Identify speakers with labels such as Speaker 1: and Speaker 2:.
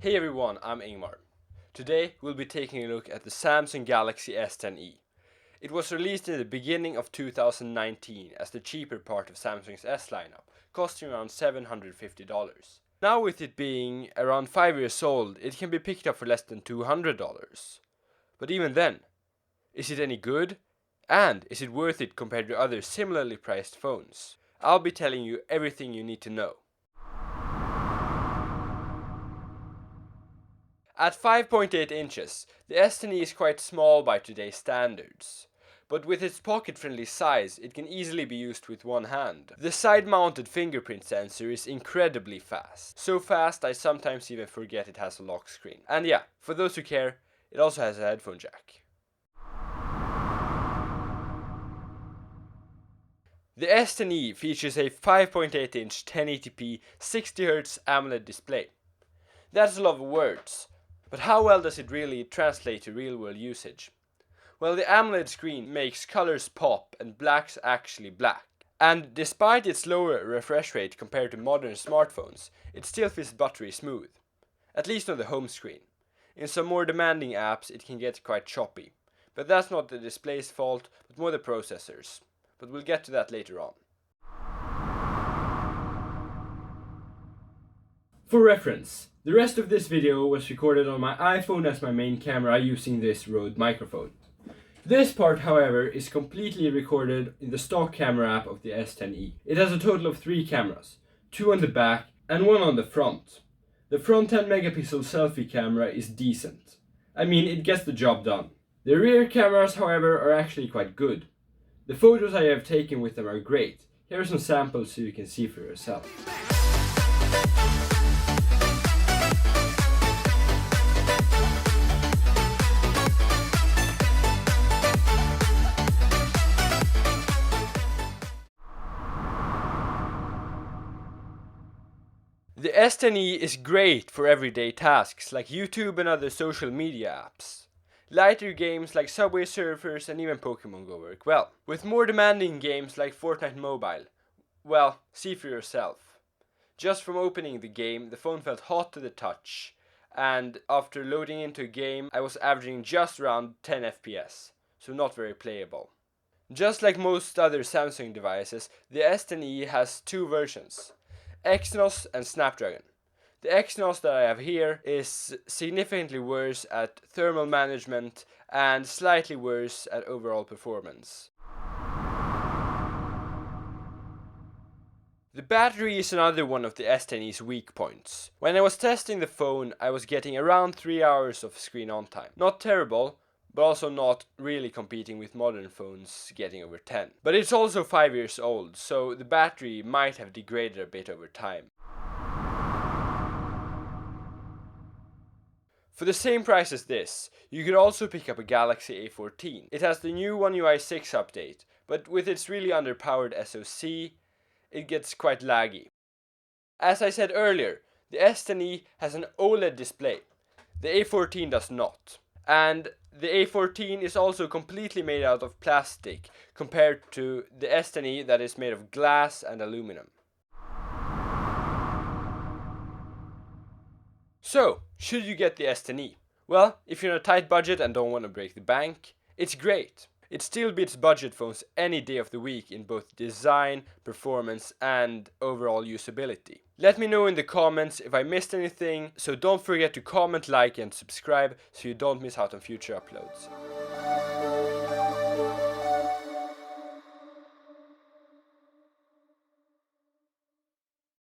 Speaker 1: Hey everyone, I'm Ingmar. Today we'll be taking a look at the Samsung Galaxy S10e. It was released in the beginning of 2019 as the cheaper part of Samsung's S lineup, costing around $750. Now with it being around 5 years old, it can be picked up for less than $200. But even then, is it any good? And is it worth it compared to other similarly priced phones? I'll be telling you everything you need to know. At 5.8 inches, the S10e is quite small by today's standards. But with its pocket-friendly size, it can easily be used with one hand. The side-mounted fingerprint sensor is incredibly fast. So fast I sometimes even forget it has a lock screen. And yeah, for those who care, it also has a headphone jack. The S10e features a 5.8-inch 1080p 60Hz AMOLED display. That's a lot of words, but how well does it really translate to real-world usage? Well, the AMOLED screen makes colors pop and black's actually black. And despite its lower refresh rate compared to modern smartphones, it still feels buttery smooth. At least on the home screen. In some more demanding apps it can get quite choppy. But that's not the display's fault, but more the processor's. But we'll get to that later on. For reference, the rest of this video was recorded on my iPhone as my main camera using this Rode microphone. This part, however, is completely recorded in the stock camera app of the S10e. It has a total of 3 cameras, 2 on the back and 1 on the front. The front 10 megapixel selfie camera is decent. I mean, it gets the job done. The rear cameras, however, are actually quite good. The photos I have taken with them are great. Here are some samples so you can see for yourself. The S10e is great for everyday tasks like YouTube and other social media apps. Lighter games like Subway Surfers and even Pokemon Go work well. With more demanding games like Fortnite Mobile, well, see for yourself. Just from opening the game, the phone felt hot to the touch, and after loading into a game, I was averaging just around 10 FPS, so not very playable. Just like most other Samsung devices, the S10e has 2 versions. Exynos and Snapdragon. The Exynos that I have here is significantly worse at thermal management and slightly worse at overall performance. The battery is another one of the S10e's weak points. When I was testing the phone, I was getting around 3 hours of screen on time. Not terrible, but also not really competing with modern phones getting over 10. But it's also 5 years old, so the battery might have degraded a bit over time. For the same price as this, you could also pick up a Galaxy A14. It has the new One UI 6 update, but with its really underpowered SoC, it gets quite laggy. As I said earlier, the S10e has an OLED display. The A14 does not. And the A14 is also completely made out of plastic compared to the S10e that is made of glass and aluminum. So, should you get the S10e? Well, if you're on a tight budget and don't want to break the bank, it's great. It still beats budget phones any day of the week in both design, performance and overall usability. Let me know in the comments if I missed anything, so don't forget to comment, like and subscribe so you don't miss out on future uploads.